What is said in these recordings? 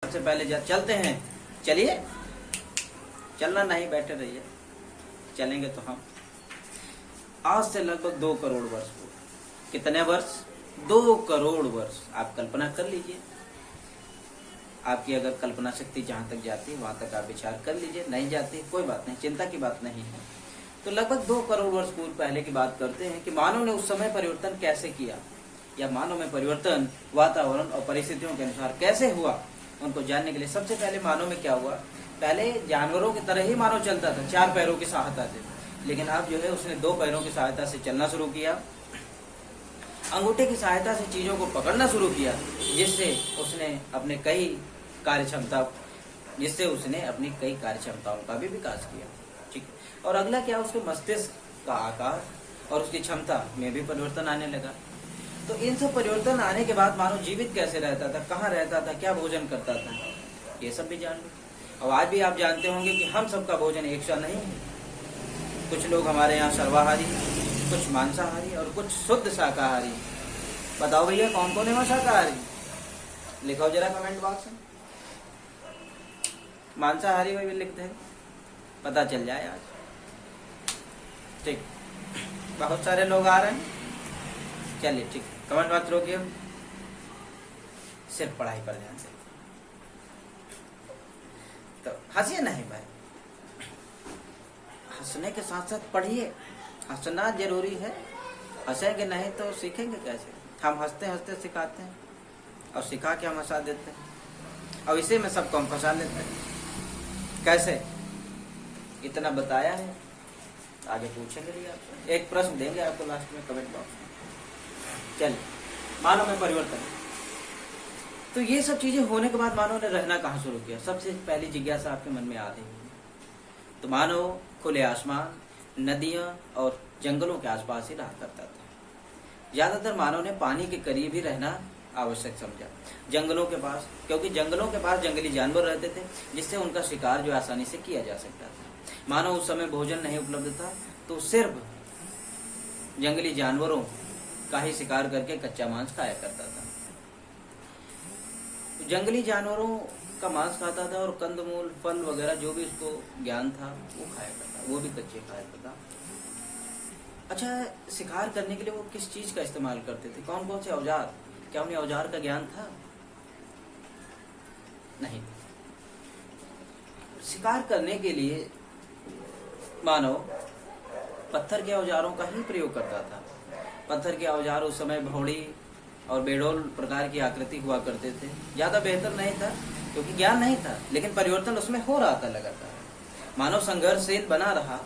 सबसे पहले चलते हैं। चलिए, चलना नहीं, बैठे रहिए। चलेंगे तो हम आज से लगभग 2 करोड़ वर्ष पूर्व। कितने वर्ष? 2 करोड़ वर्ष। आप कल्पना कर लीजिए। आपकी अगर कल्पना शक्ति जहां तक जाती है वहां तक आप विचार कर लीजिए। नहीं जाती कोई बात नहीं, चिंता की बात नहीं है। तो लगभग 2 करोड़ वर्ष पूर्व पहले की बात करते हैं कि मानव ने उस समय परिवर्तन कैसे किया, या मानव में परिवर्तन वातावरण और परिस्थितियों के अनुसार कैसे हुआ, उनको जानने के लिए सबसे पहले मानव में क्या हुआ। पहले जानवरों की तरह ही मानव चलता था, 4 पैरों की सहायता से, लेकिन अब जो है उसने 2 पैरों की सहायता से चलना शुरू किया। अंगूठे की सहायता से चीजों को पकड़ना शुरू किया, जिससे उसने अपनी कई कार्यक्षमताओं का भी विकास किया। ठीक है। और अगला क्या, उसके मस्तिष्क का आकार और उसकी क्षमता में भी परिवर्तन आने लगा। तो इन सब परिवर्तन आने के बाद मानव जीवित कैसे रहता था, कहाँ रहता था, क्या भोजन करता था, ये सब भी जान लो। और आज भी आप जानते होंगे कि हम सबका भोजन एक सा नहीं है। कुछ लोग हमारे यहाँ सर्वाहारी, कुछ मांसाहारी और कुछ शुद्ध शाकाहारी। बताओ भैया कौन कौन है वहाँ शाकाहारी? लिखो जरा कमेंट बॉक्स में। मांसाहारी में भी लिखते हैं, पता चल जाए आज। ठीक, बहुत सारे लोग आ रहे हैं। चलिए ठीक, कमेंट बात रोकिए, सिर्फ पढ़ाई पर ध्यान दें। तो हंसिए नहीं भाई, हंसने के साथ साथ पढ़िए। हंसना जरूरी है, हंसेंगे नहीं तो सीखेंगे कैसे? हम हंसते हंसते सिखाते हैं और सिखा के हम हंसा देते हैं, और इसे में सबको हम फंसा लेते हैं। कैसे? इतना बताया है, आगे पूछेंगे भी आपसे। एक प्रश्न देंगे आपको लास्ट में कमेंट बॉक्स में। चलिए, मानव में परिवर्तन। तो ये सब चीजें होने के बाद मानव ने रहना कहाँ शुरू किया? सबसे पहली जिज्ञासा आपके मन में आ रही है। तो मानव खुले आसमान, नदियां और जंगलों के आसपास ही रहा करता था। ज्यादातर मानव ने पानी के करीब ही रहना आवश्यक समझा, जंगलों के पास, क्योंकि जंगलों के पास जंगली जानवर रहते थे, जिससे उनका शिकार जो आसानी से किया जा सकता था। मानव उस समय भोजन नहीं उपलब्ध था, तो सिर्फ जंगली जानवरों का ही शिकार करके कच्चा मांस खाया करता था। जंगली जानवरों का मांस खाता था और कंदमूल, फल वगैरह जो भी उसको ज्ञान था वो खाया करता, वो भी कच्चे खाया करता। अच्छा, शिकार करने के लिए वो किस चीज का इस्तेमाल करते थे? कौन कौन से औजार? क्या उन्हें औजार का ज्ञान था? नहीं। शिकार करने के लिए मानव पत्थर के औजारों का ही प्रयोग करता था। पत्थर के औजार उस समय भौड़ी और बेडोल प्रकार की आकृति हुआ करते थे। ज्यादा बेहतर नहीं था क्योंकि ज्ञान नहीं था, लेकिन परिवर्तन उसमें हो रहा था लगातार। मानव संघर्षशील बना रहा,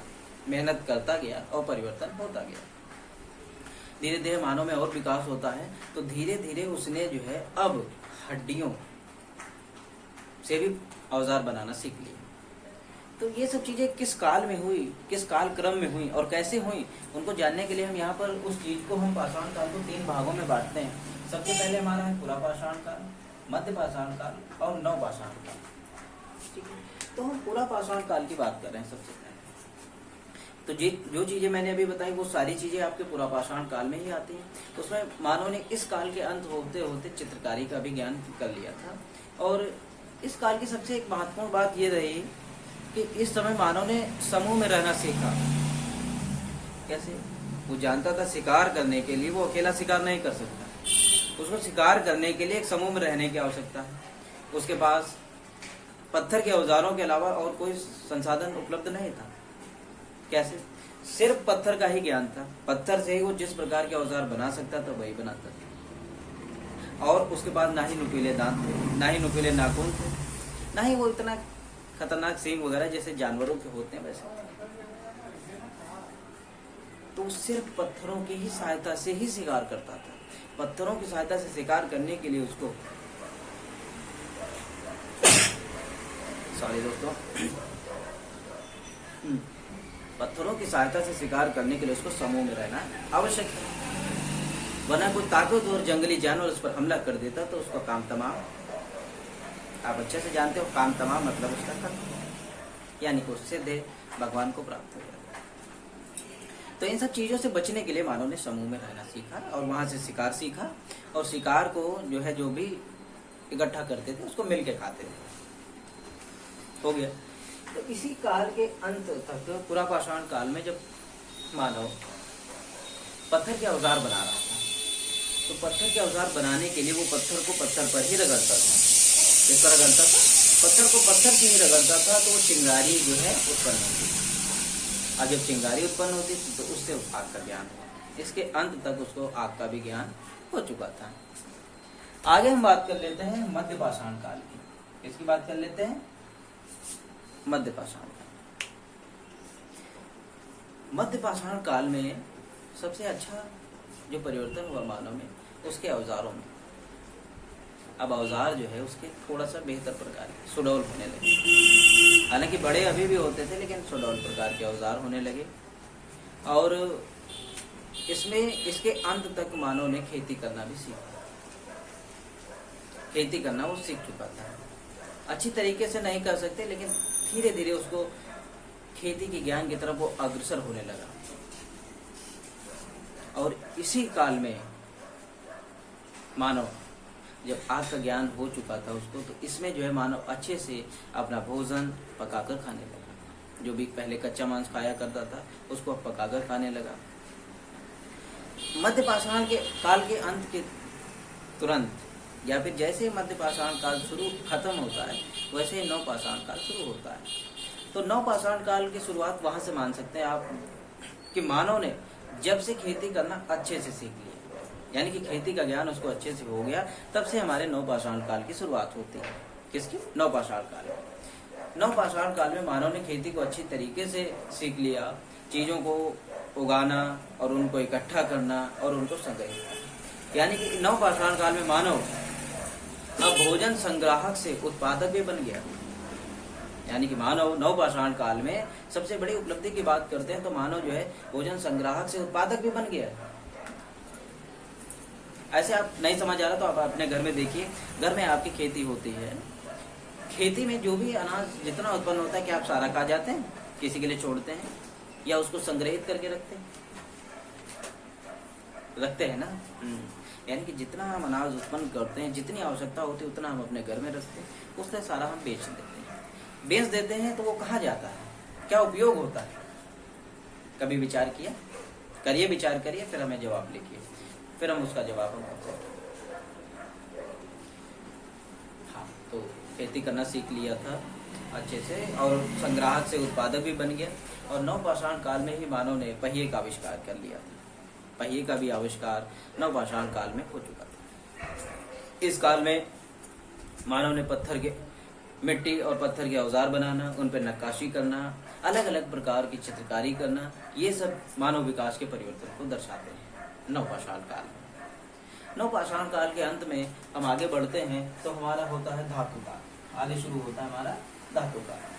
मेहनत करता गया और परिवर्तन होता गया। धीरे धीरे मानव में और विकास होता है, तो धीरे धीरे उसने जो है अब हड्डियों से भी औजार बनाना सीख लिया। तो ये सब चीजें किस काल में हुई, किस काल क्रम में हुई और कैसे हुई, उनको जानने के लिए हम यहाँ पर उस चीज को, हम पाषाण काल को 3 भागों में बांटते हैं। सबसे पहले हमारा है पुरापाषाण काल, मध्य पाषाण काल और नवपाषाण काल। ठीक है, तो हम पुरापाषाण काल की बात कर रहे हैं सबसे पहले। तो जो चीजें मैंने अभी बताई वो सारी चीजें आपके पुरापाषाण काल में ही आती हैं। तो उसमें मानव ने इस काल के अंत होते होते चित्रकारी का भी ज्ञान कर लिया था। और इस काल की सबसे एक महत्वपूर्ण बात ये रही कि इस समय मानव ने समूह में रहना सीखा। कैसे? वो जानता था शिकार करने के लिए वो अकेला शिकार नहीं कर सकता, उसको शिकार करने के लिए एक समूह में रहने की आवश्यकता है। उसके पास पत्थर के औजारों के अलावा और कोई संसाधन उपलब्ध नहीं था। कैसे? सिर्फ पत्थर का ही ज्ञान था। पत्थर से ही वो जिस प्रकार के औजार बना सकता था वही बनाता था। और उसके बाद ना ही नुकीले दांत थे, ना ही नुकीले नाखून थे, ना ही वो इतना खतरनाक सींग वगैरह जैसे जानवरों के होते हैं वैसे। तो सिर्फ पत्थरों की ही सहायता से ही शिकार करता था। पत्थरों की सहायता से शिकार करने के लिए उसको सॉरी दोस्तों पत्थरों की सहायता से शिकार करने के लिए उसको समूह में रहना आवश्यक है, वरना कोई ताकतवर जंगली जानवर उस पर हमला कर देता तो उसका काम तमाम। आप अच्छे से जानते हो काम तमाम मतलब उसका खत्म, यानी कि उससे देह भगवान को प्राप्त हो गया। तो इन सब चीजों से बचने के लिए मानव ने समूह में रहना सीखा और वहां से शिकार सीखा। और शिकार को जो है, जो भी इकट्ठा करते थे, उसको मिल के खाते थे। हो गया। तो इसी काल के अंत तक, पुरापाषाण काल में, जब मानव पत्थर के औजार बना रहा था, तो पत्थर के औजार बनाने के लिए वो पत्थर को पत्थर पर ही रगड़ता था। किस तरह रगड़ता था? पत्थर को पत्थर से ही रगड़ता था, तो वो चिंगारी जो है उत्पन्न होती। और जब चिंगारी उत्पन्न होती थी तो उससे आग का ज्ञान हुआ। इसके अंत तक उसको आग का भी ज्ञान हो चुका था। आगे हम बात कर लेते हैं मध्य पाषाण काल की। इसकी बात कर लेते हैं मध्य पाषाण काल। मध्य पाषाण काल में सबसे अच्छा जो परिवर्तन हुआ मानव में, उसके औजारों में। अब औजार जो है उसके थोड़ा सा बेहतर प्रकार के सुडौल होने लगे। हालांकि बड़े अभी भी होते थे, लेकिन सुडौल प्रकार के औजार होने लगे। और इसमें इसके अंत तक मानव ने खेती करना भी सीखा। खेती करना वो सीख चुका था। अच्छी तरीके से नहीं कर सकते, लेकिन धीरे धीरे उसको खेती के ज्ञान की तरफ वो अग्रसर होने लगा। और इसी काल में मानव जब आग का ज्ञान हो चुका था उसको, तो इसमें जो है मानव अच्छे से अपना भोजन पकाकर खाने लगा। जो भी पहले कच्चा मांस खाया करता था उसको अब पकाकर खाने लगा। मध्य पाषाण के काल के अंत के तुरंत, या फिर जैसे मध्य पाषाण काल शुरू खत्म होता है, वैसे ही नव पाषाण काल शुरू होता है। तो नव पाषाण काल की शुरुआत वहां से मान सकते हैं आप कि मानव ने जब से खेती करना अच्छे से सीख लिया, यानी कि खेती का ज्ञान उसको अच्छे से हो गया, तब से हमारे नव पाषाण काल की शुरुआत होती है। किसकी? नव पाषाण काल। नव पाषाण काल में मानव ने खेती को अच्छी तरीके से सीख लिया, चीजों को उगाना और उनको इकट्ठा करना और उनको संग्रहित करना। यानी कि नव पाषाण काल में मानव अब भोजन संग्राहक से उत्पादक भी बन गया। यानी कि मानव नव पाषाण काल में सबसे बड़ी उपलब्धि की बात करते हैं तो मानव जो है भोजन संग्राहक से उत्पादक भी बन गया। ऐसे आप नहीं समझ आ रहा तो आप अपने घर में देखिए, घर में आपकी खेती होती है, खेती में जो भी अनाज जितना उत्पन्न होता है, क्या आप सारा खा जाते हैं? किसी के लिए छोड़ते हैं या उसको संग्रहित करके रखते हैं? रखते हैं ना। यानी कि जितना हम अनाज उत्पन्न करते हैं, जितनी आवश्यकता होती है उतना हम अपने घर में रखते हैं, उससे सारा हम बेच देते हैं। बेच देते हैं तो वो कहाँ जाता है, क्या उपयोग होता है? कभी विचार किया? करिए, विचार करिए, फिर हमें जवाब लिखिए, फिर हम उसका जवाब हम आपको। हाँ, तो खेती करना सीख लिया था अच्छे से और संग्राहक से उत्पादक भी बन गया। और नव पाषाण काल में ही मानव ने पहिए का आविष्कार कर लिया था। पहिए का भी आविष्कार नव पाषाण काल में हो चुका था। इस काल में मानव ने पत्थर के मिट्टी और पत्थर के औजार बनाना, उन पर नक्काशी करना, अलग अलग प्रकार की चित्रकारी करना, ये सब मानव विकास के परिवर्तन को दर्शाते हैं नव पाषाण काल में। नव पाषाण काल के अंत में हम आगे बढ़ते हैं तो हमारा होता है धातु काल। आगे शुरू होता है हमारा धातु काल।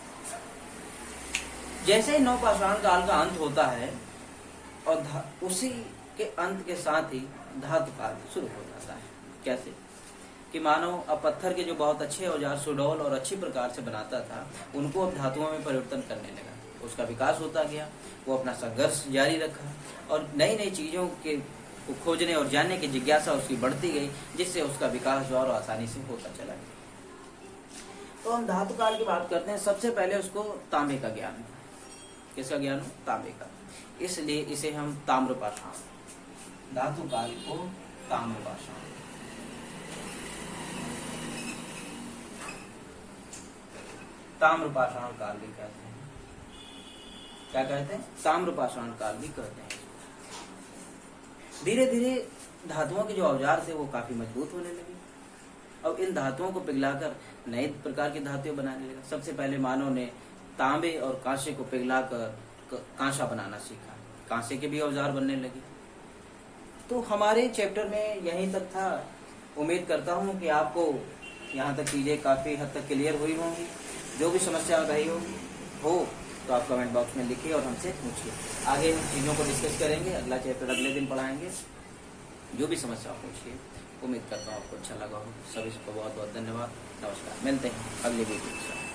जैसे ही नव पाषाण काल का अंत होता है और उसी के अंत के साथ ही धातु काल शुरू हो जाता है। कैसे? कि मानव अब पत्थर के जो बहुत अच्छे औजार सुडौल और अच्छी प्रकार से बनाता था, उनको अब धातुओं में परिवर्तन करने लगा। उसका विकास होता गया, वो अपना संघर्ष जारी रखा और नई नई चीजों के खोजने और जानने की जिज्ञासा उसकी बढ़ती गई, जिससे उसका विकास और आसानी से होता चला गया। तो हम धातु काल की बात करते हैं। सबसे पहले उसको तांबे का ज्ञान था। किसका ज्ञान? तांबे का। इसलिए इसे हम ताम्रपाषाण, धातु काल को ताम्रपाषाण, ताम्रपाषाण काल भी कहते हैं। क्या कहते हैं? ताम्रपाषाण काल भी कहते हैं। धीरे धीरे धातुओं के जो औजार थे वो काफी मजबूत होने लगे और इन धातुओं को पिघलाकर नए प्रकार की धातुएं बनाने लगा। सबसे पहले मानव ने तांबे और कांसे को पिघलाकर कांसा बनाना सीखा। कांसे के भी औजार बनने लगे। तो हमारे चैप्टर में यहीं तक था। उम्मीद करता हूँ कि आपको यहाँ तक चीजें काफी हद तक क्लियर हुई होंगी। जो भी समस्या रही हो तो आप कमेंट बॉक्स में लिखिए और हमसे पूछिए। आगे इन चीज़ों को डिस्कस करेंगे। अगला चैप्टर अगले दिन पढ़ाएंगे। जो भी समस्या पूछिए। उम्मीद करता हूँ आपको अच्छा लगा हो। सभी को बहुत बहुत धन्यवाद। नमस्कार। मिलते हैं अगले वीडियो के साथ।